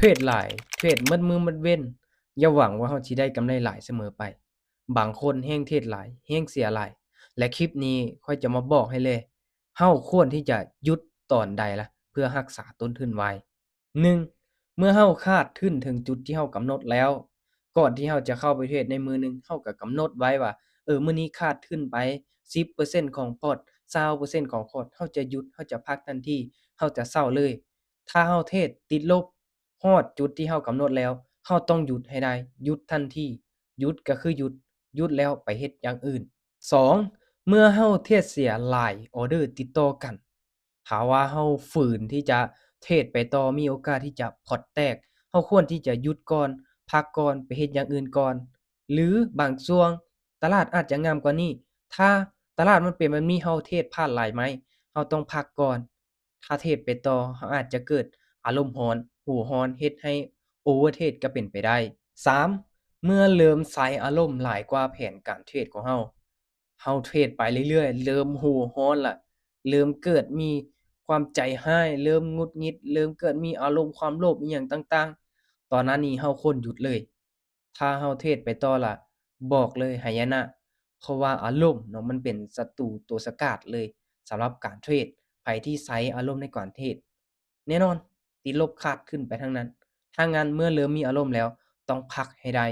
เทรดหลายเทรดหมดมื้อหมดเว้นอย่าหวังว่าเราสิได้กำไรหลายเสมอไปบางคนแฮ่งเทรดหลายแฮ่งเสียหลายและคลิปนี้ข้อยจะมาบอกให้เลยเราควรที่จะหยุดตอนใดล่ะเพื่อรักษาต้นทุนไว้1เมื่อเราคาดทุนถึงจุดที่เรากำหนดแล้วก่อนที่เราจะเข้าไปเทรดในมื้อหนึ่งเราก็กำหนดไว้ว่ามื้อนี้คาดทุนไป10%ของพอร์ต20%ของพอร์ตเราจะหยุดเราจะพักทันทีเราจะเซาเลยถ้าเราเทรดติดลบ ฮอดจุดที่เรากำหนดแล้วเราต้องหยุดให้ได้หยุดทันทีหยุดก็คือหยุดหยุดแล้วไปเฮ็ดอย่างอื่น2เมื่อเราเทรดเสียหลายออร์เดอร์ติดต่อกันถ้าว่าเราฝืนที่จะเทรดไปต่อมีโอกาสที่จะพอร์ตแตกเราควรที่จะหยุดก่อนพักก่อนไปเฮ็ดอย่างอื่นก่อนหรือบางช่วงตลาดอาจจะงามกว่านี้ถ้าตลาดมันเป็นแบบนี้เราเทรดพลาดหลายไหมเราต้องพักก่อนถ้าเทรดไปต่อเราอาจจะเกิดอารมณ์ร้อนหัวร้อนเฮ็ดให้ Overtrade ก็เป็นไปได้3เมื่อเริ่มใส่อารมณ์หลายกว่าแผนการเทรดของเราเทรดไปเรื่อยๆเริ่มหัวร้อนแล้วเริ่มเกิดมีความใจร้ายเริ่มหงุดหงิดเริ่มเกิดมีอารมณ์ความโลภอิหยังต่างๆตอนนั้นนี่เราควรหยุดเลยถ้าเราเทรดไปต่อล่ะบอกเลยหายนะเพราะว่าอารมณ์เนาะมันเป็นศัตรูตัวฉกาจเลยสำหรับการเทรดไผที่ใช้อารมณ์ในการเทรดแน่นอนติดลบคาดขึ้นไปทั้งนั้น ถ้างั้นเมื่อเริ่มมีอารมณ์แล้วต้องพักให้ได้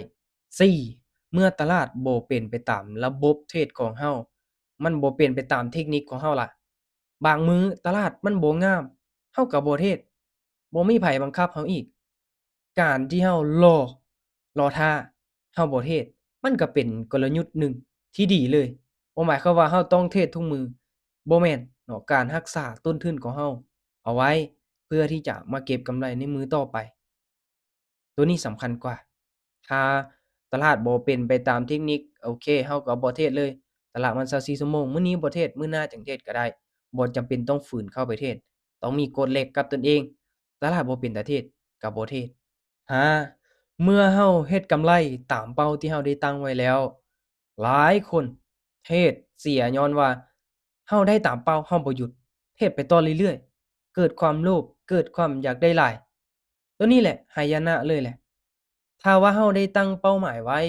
4เมื่อตลาดบ่เป็นไปตามระบบเทรดของเรามันบ่เป็นไปตามเทคนิคของเราล่ะบางมื้อตลาดมันบ่งามเราก็บ่เทรดบ่มีไผบังคับเราอีกการที่เรารอท่าเราบ่เทรดมันก็เป็นกลยุทธ์หนึ่งที่ดีเลยบ่หมายความว่าเราต้องเทรดทุกมื้อบ่แม่นเนาะการรักษาต้นทุนของเราเอาไว้เพื่อที่จะมาเก็บกำไรในมื้อต่อไป ตัวนี้สำคัญกว่า ถ้าตลาดบ่เป็นไปตามเทคนิคโอเคเราก็บ่เทรดเลย ตลาดมัน24ชั่วโมงมื้อนี้บ่เทรดมื้อหน้าจั่งเทรดก็ได้บ่จำเป็นต้องฝืนเข้าไปเทรดต้องมีกฎเหล็กกับตนเองตลาดบ่เป็นตาเทรดก็บ่เทรด5เมื่อเราเฮ็ดกำไรตามเป้าที่เราได้ตั้งไว้แล้วหลายคนเทรดเสียญ้อนว่าเราได้ตามเป้าเราบ่หยุดเทรดไปต่อเรื่อยๆเกิดความโลภเกิดความอยากได้หลาย ตัวนี้แหละหายนะเลยแหละถ้าว่าเราได้ตั้งเป้าหมายไว้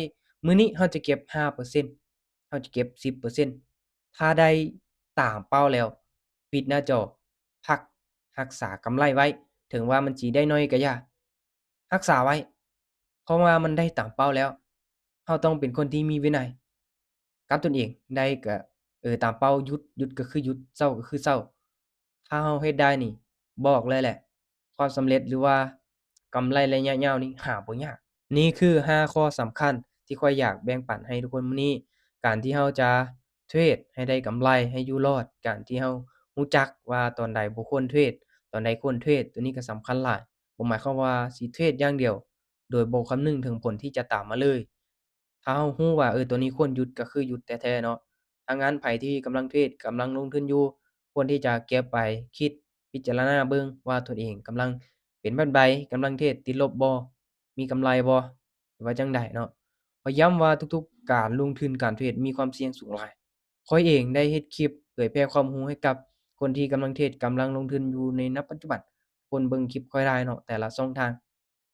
มื้อนี้เราจะเก็บ5%เราจะเก็บ10%ถ้าได้ตามเป้าแล้วปิดหน้าจอพักรักษากำไรไว้ถึงว่ามันสิได้น้อยก็อย่ารักษาไว้เพราะว่ามันได้ตามเป้าแล้วเราต้องเป็นคนที่มีวินัยกับตนเองได้ก็ตามเป้าหยุดก็คือหยุดเซาก็คือเซาถ้าเราเฮ็ดได้นี่บอกเลยแหละความสำเร็จหรือว่ากำไรระยะยาวนี่หาบ่ยาก นี่คือ5ข้อสำคัญที่ข้อยอยากแบ่งปันให้ทุกคนมื้อนี้การที่เราจะเทรดให้ได้กำไรให้อยู่รอดการที่เรารู้จักว่าตอนใดบ่ควรเทรดตอนใดควรเทรดตัวนี้ก็สำคัญหลายบ่หมายความว่าสิเทรดอย่างเดียวโดยบ่คำนึงถึงผลที่จะตามมาเลยถ้าเรารู้ว่าตัวนี้ควรหยุดก็คือหยุดแท้ๆเนาะถ้างั้นไผที่กำลังเทรดกำลังลงทุนอยู่ควรที่จะเก็บไว้คิดพิจารณาเบิ่งว่าตนเองกำลังเป็นแบบใดกำลังเทรดติดลบบ่ มีกำไรบ่หรือว่าจั่งใดเนาะข้อยย้ำว่าทุกๆการลงทุนการเทรดมีความเสี่ยงสูงหลายข้อยเองได้เฮ็ดคลิปเผยแพร่ความรู้ให้กับคนที่กำลังเทรดกำลังลงทุนอยู่ในณปัจจุบันคนเบิ่งคลิปข้อยหลายเนาะแต่ละช่องทาง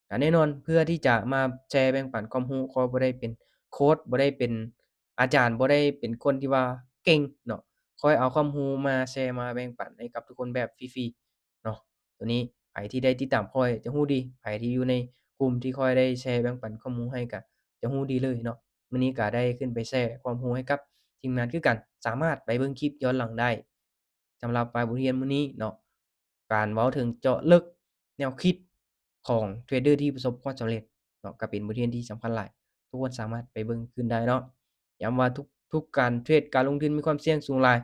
ก็แน่นอนเพื่อที่จะมาแชร์แบ่งปันความรู้ข้อยบ่ได้เป็นโคชบ่ได้เป็นอาจารย์บ่ได้เป็นคนที่ว่าเก่งเนาะข้อยเอาความรู้มาแชร์มาแบ่งปันให้กับทุกคนแบบฟรีๆเนาะ ตัวนี้ไผที่ได้ติดตามข้อยจะรู้ดีไผที่อยู่ในกลุ่มที่ข้อยได้แชร์แบ่งปันข้อมูลให้ก็จะรู้ดีเลยเนาะมื้อนี้ก็ได้ขึ้นไปแชร์ความรู้ให้กับทีมงานคือกันสามารถไปเบิ่งคลิปย้อนหลังได้สำหรับปลายบทเรียนมื้อนี้เนาะการเว้าถึงเจาะลึกแนวคิดของเทรดเดอร์ที่ประสบความสำเร็จเนาะก็เป็นบทเรียนที่สำคัญหลายทุกคนสามารถไปเบิ่งคืนได้เนาะย้ำว่าทุกการเทรดการลงทุนมีความเสี่ยงสูงหลาย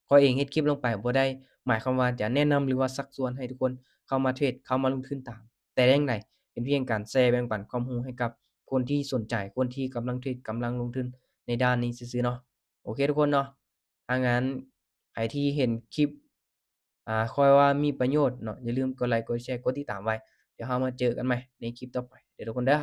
ข้อยเองเฮ็ดคลิปลงไปบ่ได้หมายความว่าจะแนะนำหรือว่าชักชวนให้ทุกคน เข้ามาเทรดเข้ามาลงทุนตามแต่อย่างใดเป็นเพียงการแชร์แบ่งปันความรู้ให้กับคนที่สนใจคนที่กำลังเทรดกำลังลงทุนในด้านนี้ซื่อๆเนาะโอเคทุกคนเนาะถ้างั้นใครที่เห็นคลิปค่อยว่ามีประโยชน์เนาะอย่าลืมกดไลก์กดแชร์กดติดตามไว้เดี๋ยวเรามาเจอกันใหม่ในคลิปต่อไปเด้อทุกคนเด้อ